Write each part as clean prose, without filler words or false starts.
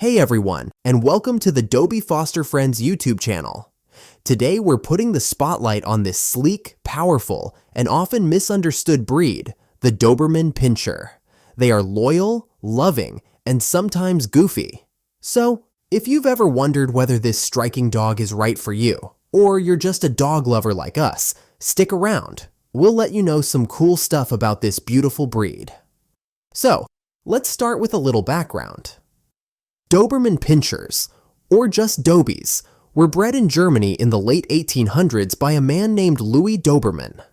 Hey everyone, and welcome to the Dobie Foster Friends YouTube channel. Today we're putting the spotlight on this sleek, powerful, and often misunderstood breed, the Doberman Pinscher. They are loyal, loving, and sometimes goofy. So, if you've ever wondered whether this striking dog is right for you, or you're just a dog lover like us, stick around. We'll let you know some cool stuff about this beautiful breed. So, let's start with a little background. Doberman Pinschers, or just Dobies, were bred in Germany in the late 1800s by a man named Louis Doberman.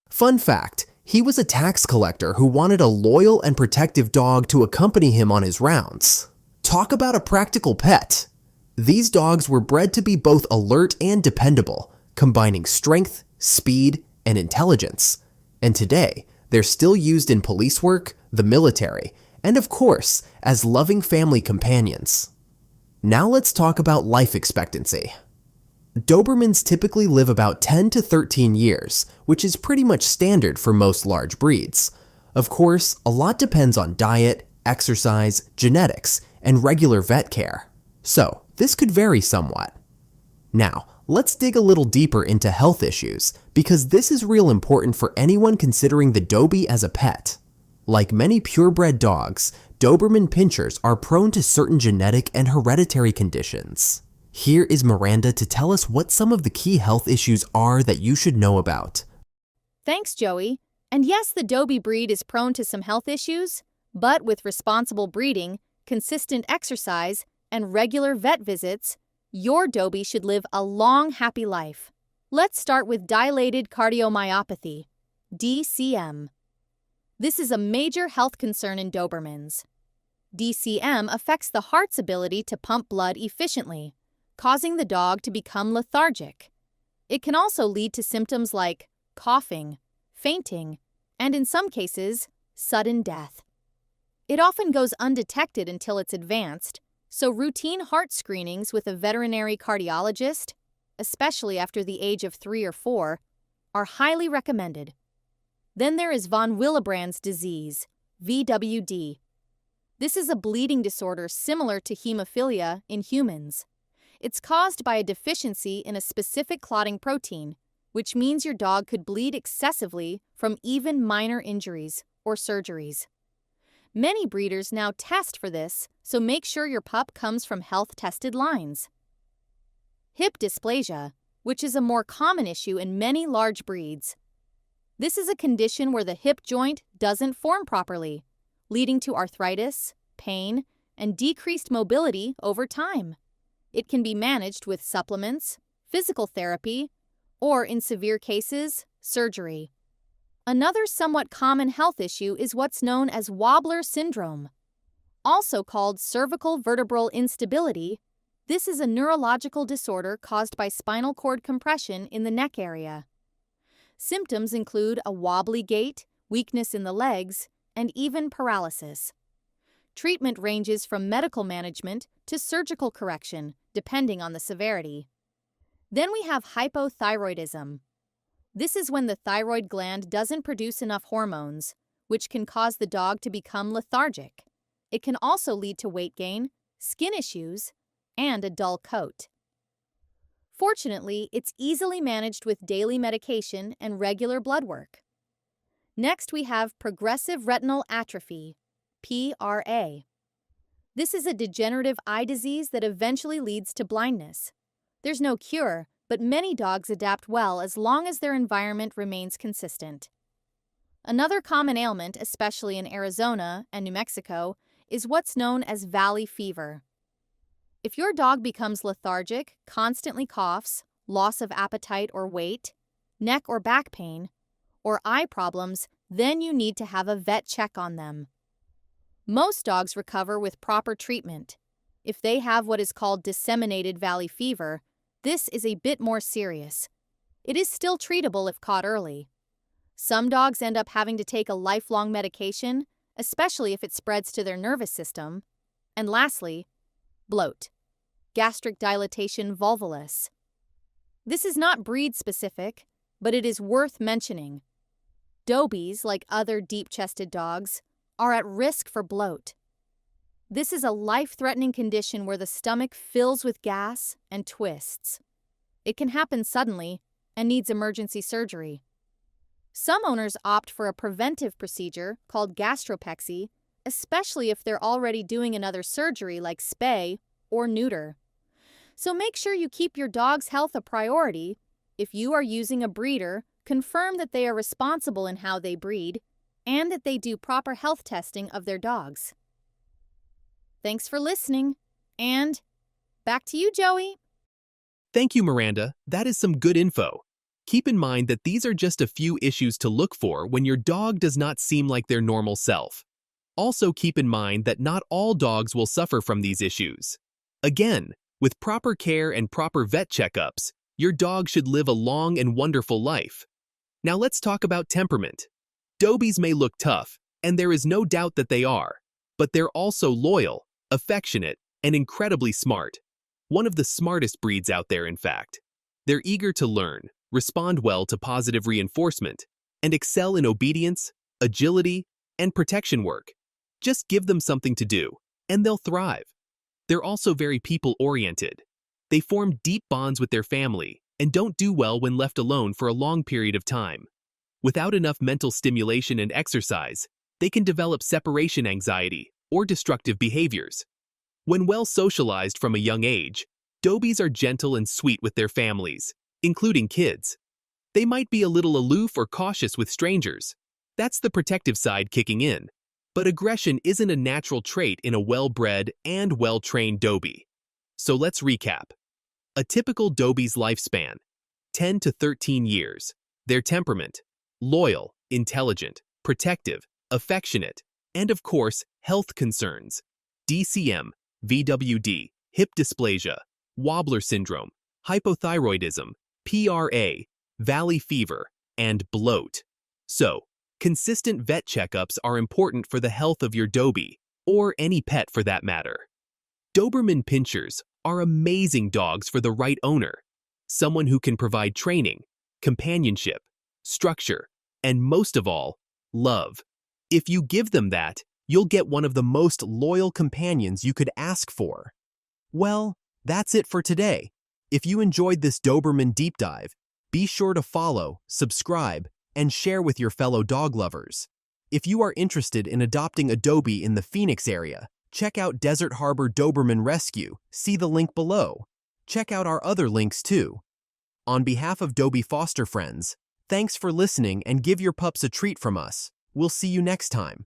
Fun fact, he was a tax collector who wanted a loyal and protective dog to accompany him on his rounds. Talk about a practical pet! These dogs were bred to be both alert and dependable, combining strength, speed, and intelligence. And today, they're still used in police work, the military, and of course, as loving family companions. Now let's talk about life expectancy. Dobermans typically live about 10 to 13 years, which is pretty much standard for most large breeds. Of course, a lot depends on diet, exercise, genetics, and regular vet care. So, this could vary somewhat. Now, let's dig a little deeper into health issues, because this is real important for anyone considering the Dobie as a pet. Like many purebred dogs, Doberman Pinschers are prone to certain genetic and hereditary conditions. Here is Miranda to tell us what some of the key health issues are that you should know about. Thanks, Joey. And yes, the Dobie breed is prone to some health issues, but with responsible breeding, consistent exercise, and regular vet visits, your Dobie should live a long, happy life. Let's start with dilated cardiomyopathy, DCM. This is a major health concern in Dobermans. DCM affects the heart's ability to pump blood efficiently, causing the dog to become lethargic. It can also lead to symptoms like coughing, fainting, and in some cases, sudden death. It often goes undetected until it's advanced, so routine heart screenings with a veterinary cardiologist, especially after the age of 3 or 4, are highly recommended. Then there is von Willebrand's disease, VWD. This is a bleeding disorder similar to hemophilia in humans. It's caused by a deficiency in a specific clotting protein, which means your dog could bleed excessively from even minor injuries or surgeries. Many breeders now test for this, so make sure your pup comes from health-tested lines. Hip dysplasia, which is a more common issue in many large breeds. This is a condition where the hip joint doesn't form properly, leading to arthritis, pain, and decreased mobility over time. It can be managed with supplements, physical therapy, or in severe cases, surgery. Another somewhat common health issue is what's known as wobbler syndrome. Also called cervical vertebral instability, this is a neurological disorder caused by spinal cord compression in the neck area. Symptoms include a wobbly gait, weakness in the legs, and even paralysis. Treatment ranges from medical management to surgical correction, depending on the severity. Then we have hypothyroidism. This is when the thyroid gland doesn't produce enough hormones, which can cause the dog to become lethargic. It can also lead to weight gain, skin issues, and a dull coat. Fortunately, it's easily managed with daily medication and regular blood work. Next, we have progressive retinal atrophy, PRA. This is a degenerative eye disease that eventually leads to blindness. There's no cure, but many dogs adapt well as long as their environment remains consistent. Another common ailment, especially in Arizona and New Mexico, is what's known as valley fever. If your dog becomes lethargic, constantly coughs, loss of appetite or weight, neck or back pain, or eye problems, then you need to have a vet check on them. Most dogs recover with proper treatment. If they have what is called disseminated valley fever, this is a bit more serious. It is still treatable if caught early. Some dogs end up having to take a lifelong medication, especially if it spreads to their nervous system. And lastly, bloat, gastric dilatation volvulus. This is not breed-specific, but it is worth mentioning. Dobies, like other deep-chested dogs, are at risk for bloat. This is a life-threatening condition where the stomach fills with gas and twists. It can happen suddenly and needs emergency surgery. Some owners opt for a preventive procedure called gastropexy, especially if they're already doing another surgery like spay or neuter. So make sure you keep your dog's health a priority. If you are using a breeder, confirm that they are responsible in how they breed and that they do proper health testing of their dogs. Thanks for listening, and back to you, Joey. Thank you, Miranda. That is some good info. Keep in mind that these are just a few issues to look for when your dog does not seem like their normal self. Also keep in mind that not all dogs will suffer from these issues. Again, with proper care and proper vet checkups, your dog should live a long and wonderful life. Now let's talk about temperament. Dobies may look tough, and there is no doubt that they are, but they're also loyal, affectionate, and incredibly smart. One of the smartest breeds out there, in fact. They're eager to learn, respond well to positive reinforcement, and excel in obedience, agility, and protection work. Just give them something to do, and they'll thrive. They're also very people-oriented. They form deep bonds with their family and don't do well when left alone for a long period of time. Without enough mental stimulation and exercise, they can develop separation anxiety or destructive behaviors. When well socialized from a young age, Dobies are gentle and sweet with their families, including kids. They might be a little aloof or cautious with strangers. That's the protective side kicking in. But aggression isn't a natural trait in a well-bred and well-trained Dobie. So let's recap. A typical Dobie's lifespan, 10 to 13 years. Their temperament, loyal, intelligent, protective, affectionate, and of course, health concerns. DCM, VWD, hip dysplasia, wobbler syndrome, hypothyroidism, PRA, valley fever, and bloat. So, consistent vet checkups are important for the health of your Dobie, or any pet for that matter. Doberman Pinschers are amazing dogs for the right owner, someone who can provide training, companionship, structure, and most of all, love. If you give them that, you'll get one of the most loyal companions you could ask for. Well, that's it for today. If you enjoyed this Doberman deep dive, be sure to follow, subscribe, and share with your fellow dog lovers. If you are interested in adopting a Dobie in the Phoenix area, check out Desert Harbor Doberman Rescue. See the link below. Check out our other links too. On behalf of Dobie foster friends, thanks for listening and give your pups a treat from us. We'll see you next time.